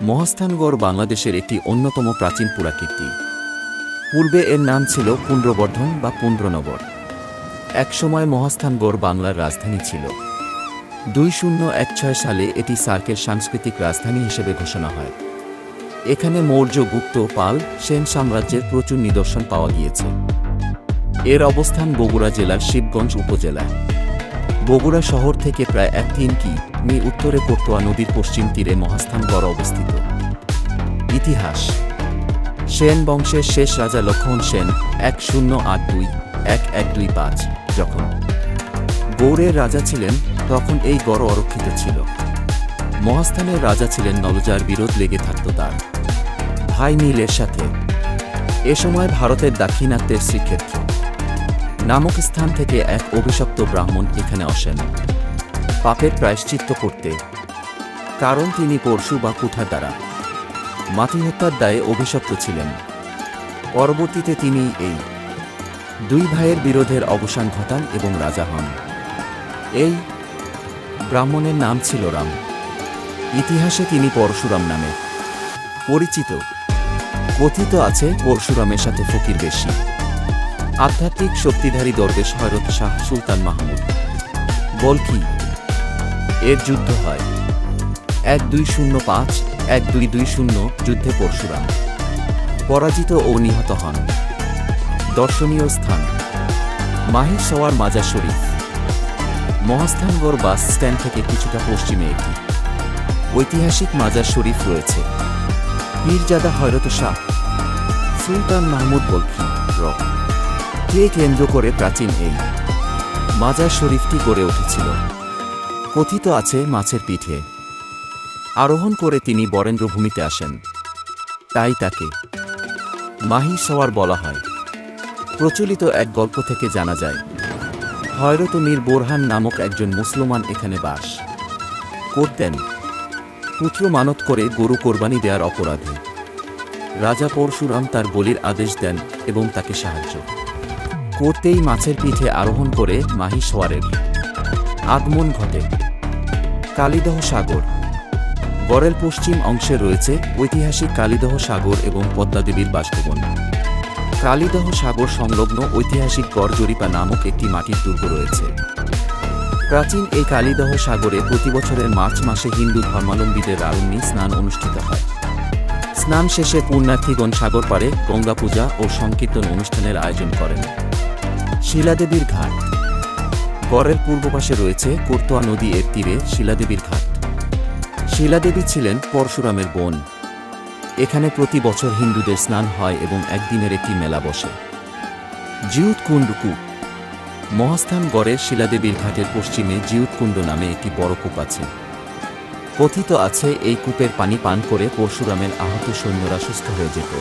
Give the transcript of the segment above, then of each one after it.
মহাস্থানগড় বাংলাদেশের একটি অন্যতম প্রাচীন পুরাকীর্তি। পূর্বে এর নাম ছিল পুন্ড্রবর্ধন বা পুন্ড্রনগর। একসময় মহাস্থানগড় বাংলার রাজধানী ছিল। 2016 সালে এটি সার্কের সাংস্কৃতিক রাজধানী হিসেবে ঘোষণা হয়। এখানে মৌর্য, গুপ্ত, পাল, সেন সাম্রাজ্যের প্রচুর নিদর্শন পাওয়া গিয়েছে। এর অবস্থান বগুড়া জেলার শিবগঞ্জ উপজেলায়। বগুড়া শহর থেকে প্রায় 1-3 কিমি উত্তরে পড়তুয়া নদীর পশ্চিম তীরে মহাস্থানগড় অবস্থিত। ইতিহাস: সেন বংশের শেষ রাজা লক্ষণ সেন 1082-1125 যখন গৌড়ের রাজা ছিলেন, তখন এই গড় অরক্ষিত ছিল। মহাস্থানের রাজা ছিলেন নল, যার বিরোধ লেগে থাকত তার ভাই নীলের সাথে। এ সময় ভারতের দাক্ষিণাত্যের শ্রীক্ষেত্র নামক স্থান থেকে এক অভিশপ্ত ব্রাহ্মণ এখানে আসেন পাপের প্রায়শ্চিত্ত করতে, কারণ তিনি পরশু বা কুঠার দ্বারা মাতৃ হত্যার দায়ে অভিশপ্ত ছিলেন। পরবর্তীতে তিনি এই দুই ভাইয়ের বিরোধের অবসান ঘটান এবং রাজা হন। এই ব্রাহ্মণের নাম ছিল রাম। ইতিহাসে তিনি পরশুরাম নামে পরিচিত। কথিত আছে পরশুরামের সাথে ফকির বেশি আধ্যাত্মিক শক্তিধারী দরবেশ হযরত শাহ সুলতান মাহমুদ বলকি এর যুদ্ধ হয়। 1205-1220 যুদ্ধে পরশুরাম পরাজিত ও নিহত হন। দর্শনীয় স্থান: মাহিরসওয়ার মাজার শরীফ। মহাস্থানগড় বাস স্ট্যান্ড থেকে কিছুটা পশ্চিমে একটি ঐতিহাসিক মাজার শরীফ রয়েছে। পীরজাদা হযরত শাহ সুলতান মাহমুদ বলকি কে কেন্দ্র করে প্রাচীন এই মাজার শরীফটি গড়ে উঠেছিল। কথিত আছে মাছের পিঠে আরোহণ করে তিনি বরেন্দ্রভূমিতে আসেন, তাই তাকে মাহিরসওয়ার বলা হয়। প্রচলিত এক গল্প থেকে জানা যায়, হযরত মীর বোরহান নামক একজন মুসলমান এখানে বাস করতেন। পুত্র মানত করে গরু কোরবানি দেওয়ার অপরাধে রাজা পরশুরাম তার বলির আদেশ দেন এবং তাকে সাহায্য করতেই মাছের পিঠে আরোহণ করে মাহিরসওয়ারের আগমন ঘটে। কালীদহ সাগর: গড়ের পশ্চিম অংশে রয়েছে ঐতিহাসিক কালীদহ সাগর এবং পদ্মাদেবীর বাসভবন। কালীদহ সাগর সংলগ্ন ঐতিহাসিক গড় জরিপা নামক একটি মাটির দুর্গ রয়েছে। প্রাচীন এই কালীদহ সাগরে প্রতি বছরের মার্চ মাসে হিন্দু ধর্মাবলম্বীদের আরণ্যে স্নান অনুষ্ঠিত হয়। স্নান শেষে পুণ্যার্থীগণ সাগর পাড়ে গঙ্গা পূজা ও সংকীর্তন অনুষ্ঠানের আয়োজন করেন। শিলাদেবীর ঘাট: গড়ের পূর্ব পাশে রয়েছে করতোয়া নদী, এর তীরে শিলাদেবীর ঘাট। শিলাদেবী ছিলেন পরশুরামের বোন। এখানে প্রতি বছর হিন্দুদের স্নান হয় এবং একদিনের একটি মেলা বসে। জিউতকুণ্ড কূপ: মহাস্থান গড়ের শিলাদেবীর ঘাটের পশ্চিমে জিউতকুণ্ড নামে একটি বড় কূপ আছে। কথিত আছে এই কূপের পানি পান করে পরশুরামের আহত সৈন্যরা সুস্থ হয়ে যেত,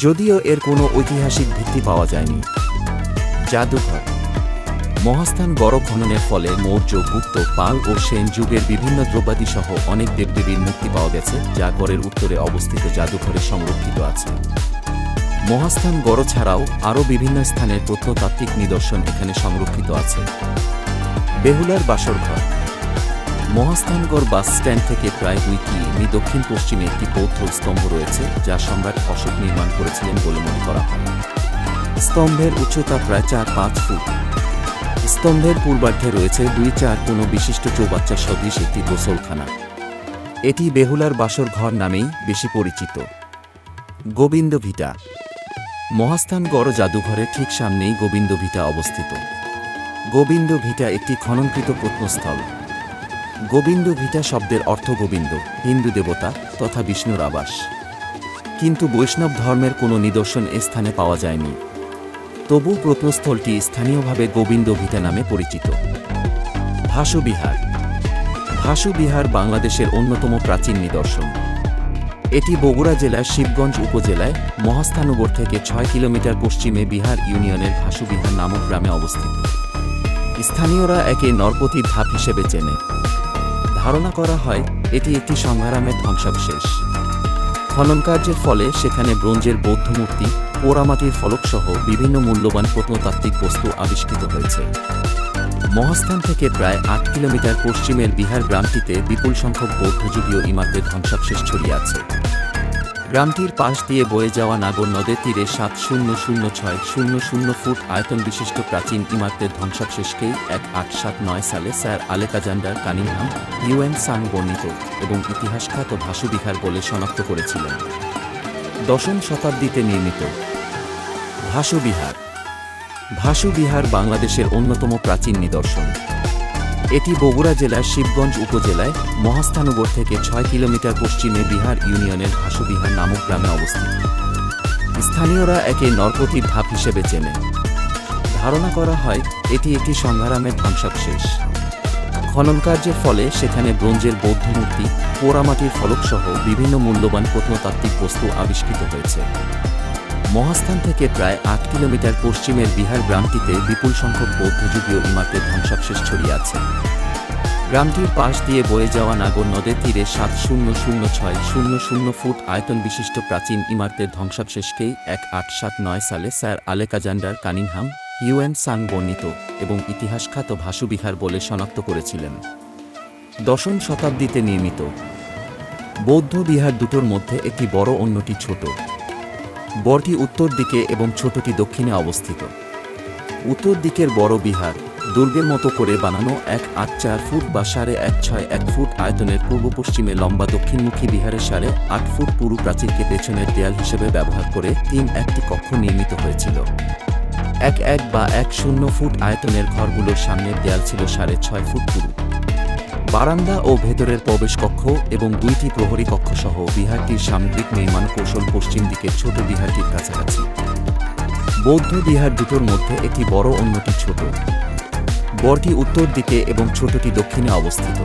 যদিও এর কোনো ঐতিহাসিক ভিত্তি পাওয়া যায়নি। জাদুঘর: মহাস্থান গড় খননের ফলে মৌর্য, গুপ্ত, পাল ও সেন যুগের বিভিন্ন দ্রব্যাদি সহ অনেক দেবদেবীর মূর্তি পাওয়া গেছে, যা গড়ের উত্তরে অবস্থিত জাদুঘরে সংরক্ষিত আছে। মহাস্থান গড় ছাড়াও আরও বিভিন্ন স্থানের প্রত্নতাত্ত্বিক নিদর্শন এখানে সংরক্ষিত আছে। বেহুলার বাসরঘর: মহাস্থানগড় বাস স্ট্যান্ড থেকে প্রায় 2 কিমি দক্ষিণ পশ্চিমে একটি বৌদ্ধ স্তম্ভ রয়েছে, যা সম্রাট অশোক নির্মাণ করেছিলেন বলে মনে করা হয়। স্তম্ভের উচ্চতা প্রায় 4-5 ফুট। স্তম্ভের পূর্বার্ধে রয়েছে 2-4 কোণ বিশিষ্ট চৌবাচ্চা সদৃশ একটি গোসলখানা। এটি বেহুলার বাসর ঘর নামেই বেশি পরিচিত। গোবিন্দ ভিটা: মহাস্থানগড় জাদুঘরের ঠিক সামনেই গোবিন্দ ভিটা অবস্থিত। গোবিন্দ ভিটা একটি খননকৃত প্রত্নস্থল। গোবিন্দ ভিটা শব্দের অর্থ গোবিন্দ, হিন্দু দেবতা তথা বিষ্ণুর আবাস, কিন্তু বৈষ্ণব ধর্মের কোনো নিদর্শন এ স্থানে পাওয়া যায়নি। তবু প্রত্নস্থলটি স্থানীয়ভাবে গোবিন্দ ভিটা নামে পরিচিত। ভাসু বিহার: ভাসু বিহার বাংলাদেশের অন্যতম প্রাচীন নিদর্শন। এটি বগুড়া জেলার শিবগঞ্জ উপজেলায় মহাস্থানগড় থেকে 6 কিলোমিটার পশ্চিমে বিহার ইউনিয়নের ভাসু বিহার নামক গ্রামে অবস্থিত। স্থানীয়রা একে নরপতির ধাপ হিসেবে চেনে। ধারণা করা হয় এটি একটি সংগ্রামের ধ্বংসাবশেষ। খননকার্যের ফলে সেখানে ব্রোঞ্জের বৌদ্ধ মূর্তি, পোড়ামাটির ফলকসহ বিভিন্ন মূল্যবান প্রত্নতাত্ত্বিক বস্তু আবিষ্কৃত হয়েছে। মহাস্থান থেকে প্রায় ৮ কিলোমিটার পশ্চিমের বিহার গ্রামটিতে বিপুল সংখ্যক বৌদ্ধযুগীয় ইমারতের ধ্বংসাবশেষ ছড়িয়ে আছে। গ্রামটির পাশ দিয়ে বয়ে যাওয়া নাগর নদের তীরে ৭০০৬০০ ফুট আয়তন বিশিষ্ট প্রাচীন ইমারতের ধ্বংসাবশেষকেই ১৮৭৯ সালে স্যার আলেকজান্ডার কানিংহাম ইউএন সাং বর্ণিত এবং ইতিহাসখ্যাত ভাসু বিহার বলে শনাক্ত করেছিলেন। দশম শতাব্দীতে নির্মিত ভাসু বিহার। ভাসু বিহার বাংলাদেশের অন্যতম প্রাচীন নিদর্শন। এটি বগুড়া জেলার শিবগঞ্জ উপজেলায় মহাস্থানগর থেকে ৬ কিলোমিটার পশ্চিমে বিহার ইউনিয়নের ভাসু বিহার নামক গ্রামে অবস্থিত। স্থানীয়রা একে নরপতির ধাপ হিসেবে চেনে। ধারণা করা হয় এটি একটি সংগ্রামের ধ্বংসাবশেষ। খননকার্যের ফলে সেখানে ব্রোঞ্জের বৌদ্ধ মূর্তি, পোড়ামাটির ফলকসহ বিভিন্ন মূল্যবান প্রত্নতাত্ত্বিক বস্তু আবিষ্কৃত হয়েছে। মহাস্থান থেকে প্রায় ৮ কিলোমিটার পশ্চিমের বিহার গ্রামটিতে বিপুল সংখ্যক বৌদ্ধযুগীয় ইমারতের ধ্বংসাবশেষ ছড়িয়ে আছে। গ্রামটির পাশ দিয়ে বয়ে যাওয়া নাগর নদের তীরে ৭০০৬০০ ফুট আয়তন বিশিষ্ট প্রাচীন ইমারতের ধ্বংসাবশেষকেই ১৮৭৯ সালে স্যার আলেকজান্ডার কানিংহাম ইউএন সাং বর্ণিত এবং ইতিহাসখ্যাত ভাসু বিহার বলে শনাক্ত করেছিলেন। দশম শতাব্দীতে নির্মিত বৌদ্ধ বিহার দুটোর মধ্যে একটি বড়, অন্যটি ছোট। বড়টি উত্তর দিকে এবং ছোটটি দক্ষিণে অবস্থিত। উত্তর দিকের বড় বিহার দুর্গের মতো করে বানানো ১৮৪ ফুট বা ১৬১ ফুট আয়তনের পূর্ব পশ্চিমে লম্বা দক্ষিণমুখী বিহারের ৮.৫ ফুট পুরু প্রাচীরকে পেছনের দেয়াল হিসেবে ব্যবহার করে একটি কক্ষ নির্মিত হয়েছিল। ১.১ বা ১.০ ফুট আয়তনের ঘরগুলোর সামনের দেয়াল ছিল ৬.৫ ফুট পুরু। বারান্দা ও ভেতরের প্রবেশ কক্ষ এবং ২টি প্রহরী কক্ষ সহ বিহারটির সামগ্রিক নির্মাণ কৌশল পশ্চিম দিকের ছোট বিহারটির কাছাকাছি। বৌদ্ধ বিহার দুটোর মধ্যে একটি বড়, অন্যটি ছোট। বড়টি উত্তর দিকে এবং ছোটটি দক্ষিণে অবস্থিত।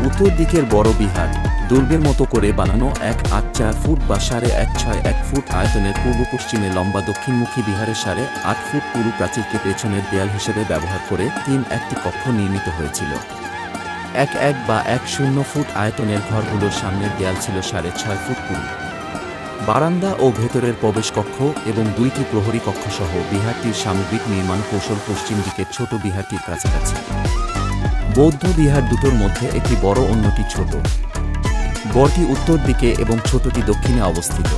উত্তর দিকের বড় বিহার দুর্গের মতো করে বানানো ১৮৪ ফুট বা ১৬১ ফুট আয়তনের পূর্ব পশ্চিমে লম্বা দক্ষিণমুখী বিহারের ৮.৫ ফুট পুরু প্রাচীরকে পেছনের দেয়াল হিসেবে ব্যবহার করে একটি কক্ষ নির্মিত হয়েছিল। ১.১ বা ১.০ ফুট আয়তনের ঘরগুলোর সামনের দেয়াল ছিল ৬.৫ ফুট পুরু। বারান্দা ও ভেতরের প্রবেশ কক্ষ এবং ২টি প্রহরী কক্ষ সহ বিহারটির সামগ্রিক নির্মাণ কৌশল পশ্চিম দিকের ছোট বিহারটির কাছাকাছি। বৌদ্ধ বিহার দুটোর মধ্যে একটি বড়, অন্যটি ছোট। বড়টি উত্তর দিকে এবং ছোটটি দক্ষিণে অবস্থিত।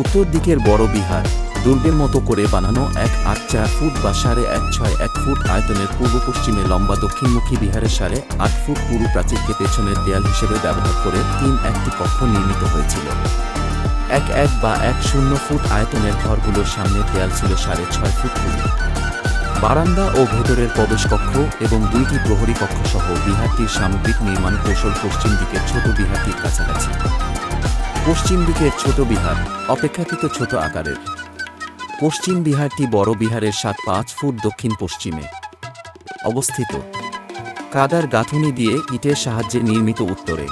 উত্তর দিকের বড় বিহার দুর্গের মতো করে বানানো ১৮৪ ফুট বা ১৬১ ফুট আয়তনের পূর্ব পশ্চিমে লম্বা দক্ষিণমুখী বিহারের ৮.৫ ফুট পুরু প্রাচীরকে পেছনের দেয়াল হিসেবে ব্যবহার করে একটি কক্ষ নির্মিত হয়েছিল। ১.১ বা ১.০ ফুট আয়তনের ঘরগুলোর সামনের দেয়াল ছিল ৬.৫ ফুট পুরু। বারান্দা ও ভেতরের প্রবেশ কক্ষ এবং ২টি প্রহরী কক্ষ সহ বিহারটির সামগ্রিক নির্মাণ কৌশল পশ্চিম দিকের ছোট বিহারটির কাছাকাছি। পশ্চিম দিকের ছোট বিহার অপেক্ষাকৃত ছোট আকারের। পশ্চিম বিহারটি বড় বিহারের ৭.৫ ফুট দক্ষিণ পশ্চিমে অবস্থিত। কাদার গাঁথুনি দিয়ে ইটের সাহায্যে নির্মিত। উত্তরে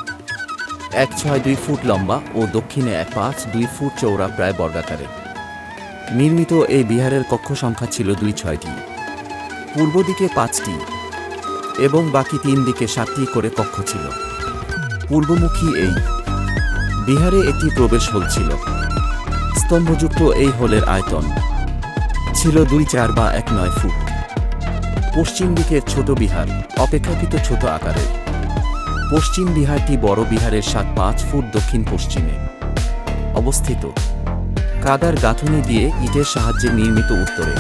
১.৬২ ফুট লম্বা ও দক্ষিণে ১.৫২ ফুট চওড়া প্রায় বর্গাকারের নির্মিত এই বিহারের কক্ষ সংখ্যা ছিল ২৬টি। পূর্ব দিকে ৫টি এবং বাকি ৩ দিকে ৭টি করে কক্ষ ছিল। পূর্বমুখী এই বিহারে একটি প্রবেশ হোল ছিল। স্তম্ভযুক্ত এই হোলের আয়তন ছিল ২.৪ বা ১.৯ ফুট। পশ্চিম দিকের ছোট বিহার অপেক্ষাকৃত ছোট আকারের। পশ্চিম বিহারটি বড় বিহারের ৭.৫ ফুট দক্ষিণ পশ্চিমে অবস্থিত। কাদার গাঁথুনি দিয়ে ইটের সাহায্যে নির্মিত। উত্তরে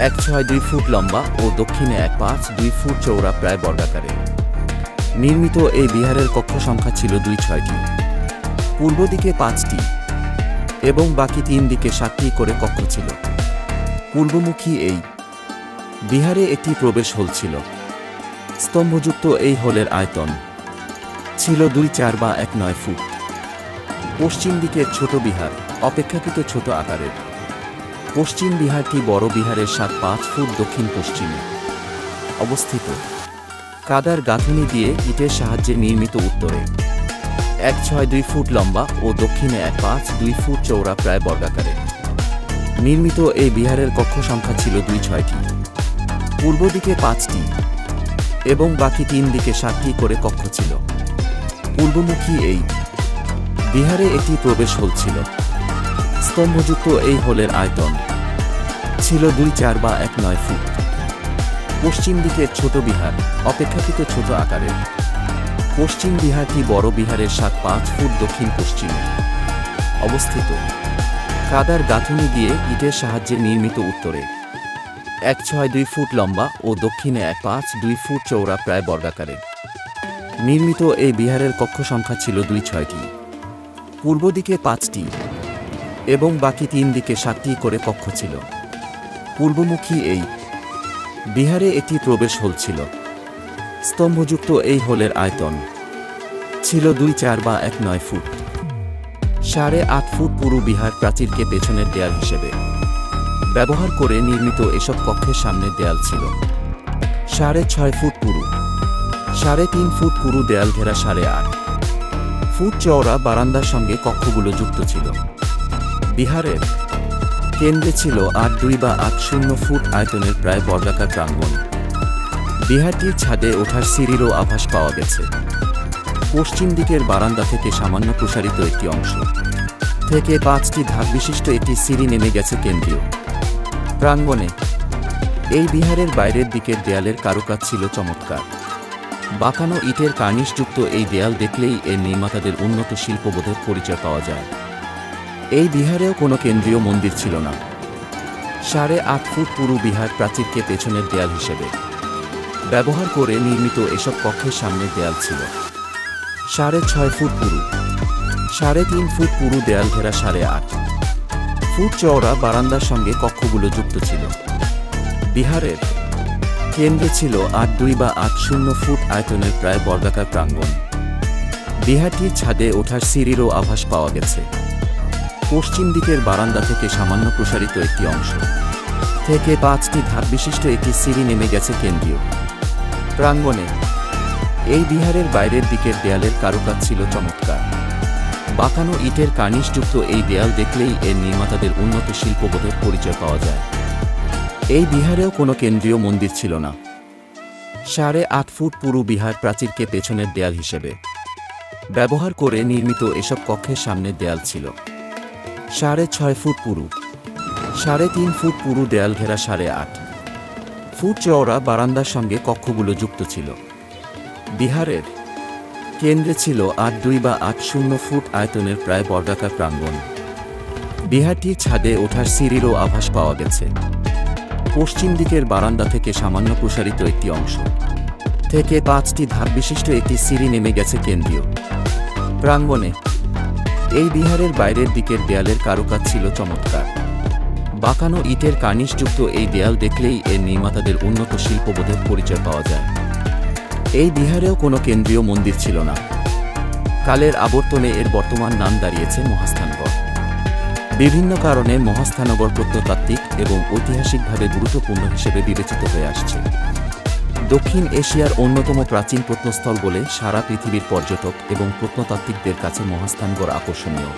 ১.৬২ ফুট লম্বা ও দক্ষিণে ১.৫২ ফুট চওড়া প্রায় বর্গাকারের নির্মিত এই বিহারের কক্ষ সংখ্যা ছিল ২৬টি। পূর্ব দিকে ৫টি এবং বাকি ৩ দিকে ৭টি করে কক্ষ ছিল। পূর্বমুখী এই বিহারে একটি প্রবেশ হোল ছিল। স্তম্ভযুক্ত এই হোলের আয়তন ছিল ২.৪ বা ১.৯ ফুট। পশ্চিম দিকের ছোট বিহার অপেক্ষাকৃত ছোট আকারের। পশ্চিম বিহারটি বড় বিহারের ৭.৫ ফুট দক্ষিণ পশ্চিমে অবস্থিত। কাদার গাঁথুনি দিয়ে ইটের সাহায্যে নির্মিত। উত্তরে ১.৬২ ফুট লম্বা ও দক্ষিণে ১.৫২ ফুট চওড়া প্রায় বর্গাকারের নির্মিত এই বিহারের কক্ষ সংখ্যা ছিল ২৬টি। পূর্ব দিকে ৫টি এবং বাকি ৩ দিকে ৭টি করে কক্ষ ছিল। পূর্বমুখী এই বিহারে একটি প্রবেশ হোল ছিল। স্তম্ভযুক্ত এই হোলের আয়তন ছিল ২.৪ বা ১.৯ ফুট। পশ্চিম দিকের ছোট বিহার অপেক্ষাকৃত ছোট আকারের। পশ্চিম বিহারটি বড় বিহারের 7-5 ফুট দক্ষিণ পশ্চিমে অবস্থিত। কাদার গাঁথুনি দিয়ে ইটের সাহায্যে নির্মিত। উত্তরে 1.62 ফুট লম্বা ও দক্ষিণে 1.52 ফুট চওড়া প্রায় বর্গাকারে নির্মিত এই বিহারের কক্ষ সংখ্যা ছিল 2-6টি। পূর্ব দিকে 5টি এবং বাকি 3 দিকে 7টি করে কক্ষ ছিল। পূর্বমুখী এই বিহারে একটি প্রবেশ হোল ছিল। স্তম্ভযুক্ত এই হোলের আয়তন ছিল 2-4 বা 1-9 ফুট। 8.5 ফুট পুরু বিহার প্রাচীরকে পেছনের দেয়াল হিসেবে ব্যবহার করে নির্মিত। এসব কক্ষের সামনের দেয়াল ছিল 6.5 ফুট পুরু। 3.5 ফুট পুরু দেয়াল ঘেরা 8.5 ফুট চওড়া বারান্দার সঙ্গে কক্ষগুলো যুক্ত ছিল। বিহারের কেন্দ্রে ছিল 8.2 বা 8.0 ফুট আয়তনের প্রায় বর্গাকার প্রাঙ্গণ। বিহারটির ছাদে ওঠার সিঁড়িরও আভাস পাওয়া গেছে। পশ্চিম দিকের বারান্দা থেকে সামান্য প্রসারিত একটি অংশ থেকে 5টি ধাপ বিশিষ্ট একটি সিঁড়ি নেমে গেছে কেন্দ্রীয় প্রাঙ্গণে। এই বিহারের বাইরের দিকের দেয়ালের কারুকাজ ছিল চমৎকার। বাঁকানো ইটের কার্নিশযুক্ত এই দেয়াল দেখলেই এর নির্মাতাদের উন্নত শিল্পবোধের পরিচয় পাওয়া যায়। এই বিহারেও কোনো কেন্দ্রীয় মন্দির ছিল না। 8.5 ফুট পুরু বিহার প্রাচীরকে পেছনের দেয়াল হিসেবে ব্যবহার করে নির্মিত। এসব কক্ষের সামনের দেয়াল ছিল 6.5 ফুট পুরু। 3.5 ফুট পুরু দেয়াল ঘেরা 8.5 ফুট চওড়া বারান্দার সঙ্গে কক্ষগুলো যুক্ত ছিল। বিহারের কেন্দ্রে ছিল 8.2 বা 8.0 ফুট আয়তনের প্রায় বর্গাকার প্রাঙ্গণ। বিহারটির ছাদে ওঠার সিঁড়িরও আভাস পাওয়া গেছে। পশ্চিম দিকের বারান্দা থেকে সামান্য প্রসারিত একটি অংশ থেকে 5টি ধাপ বিশিষ্ট একটি সিঁড়ি নেমে গেছে কেন্দ্রীয় প্রাঙ্গণে। এই বিহারের বাইরের দিকের দেয়ালের কারুকাজ ছিল চমৎকার। বাঁকানো ইটের কার্নিশযুক্ত এই দেয়াল দেখলেই এর নির্মাতাদের উন্নত শিল্পবোধের পরিচয় পাওয়া যায়। এই বিহারেও কোনো কেন্দ্রীয় মন্দির ছিল না। 8.5 ফুট পুরু বিহার প্রাচীরকে পেছনের দেয়াল হিসেবে ব্যবহার করে নির্মিত। এসব কক্ষের সামনের দেয়াল ছিল 6.5 ফুট পুরু। 3.5 ফুট পুরু দেয়াল ঘেরা 8.5 ফুট চওড়া বারান্দার সঙ্গে কক্ষগুলো যুক্ত ছিল। বিহারের কেন্দ্রে ছিল 8.2 বা 8.0 ফুট আয়তনের প্রায় বর্গাকার প্রাঙ্গণ। বিহারটির ছাদে ওঠার সিঁড়িরও আভাস পাওয়া গেছে। পশ্চিম দিকের বারান্দা থেকে সামান্য প্রসারিত একটি অংশ থেকে 5টি ধাপ বিশিষ্ট একটি সিঁড়ি নেমে গেছে কেন্দ্রীয় প্রাঙ্গণে। এই বিহারের বাইরের দিকের দেয়ালের কারুকাজ ছিল চমৎকার। বাঁকানো ইটের কার্নিশযুক্ত এই দেয়াল দেখলেই এর নির্মাতাদের উন্নত শিল্পবোধের পরিচয় পাওয়া যায়। এই বিহারেও কোনো কেন্দ্রীয় মন্দির ছিল না। কালের আবর্তনে এর বর্তমান নাম দাঁড়িয়েছে মহাস্থানগড়। বিভিন্ন কারণে মহাস্থানগড় প্রত্নতাত্ত্বিক এবং ঐতিহাসিকভাবে গুরুত্বপূর্ণ হিসেবে বিবেচিত হয়ে আসছে। দক্ষিণ এশিয়ার অন্যতম প্রাচীন প্রত্নস্থল বলে সারা পৃথিবীর পর্যটক এবং প্রত্নতাত্ত্বিকদের কাছে মহাস্থানগড় আকর্ষণীয়।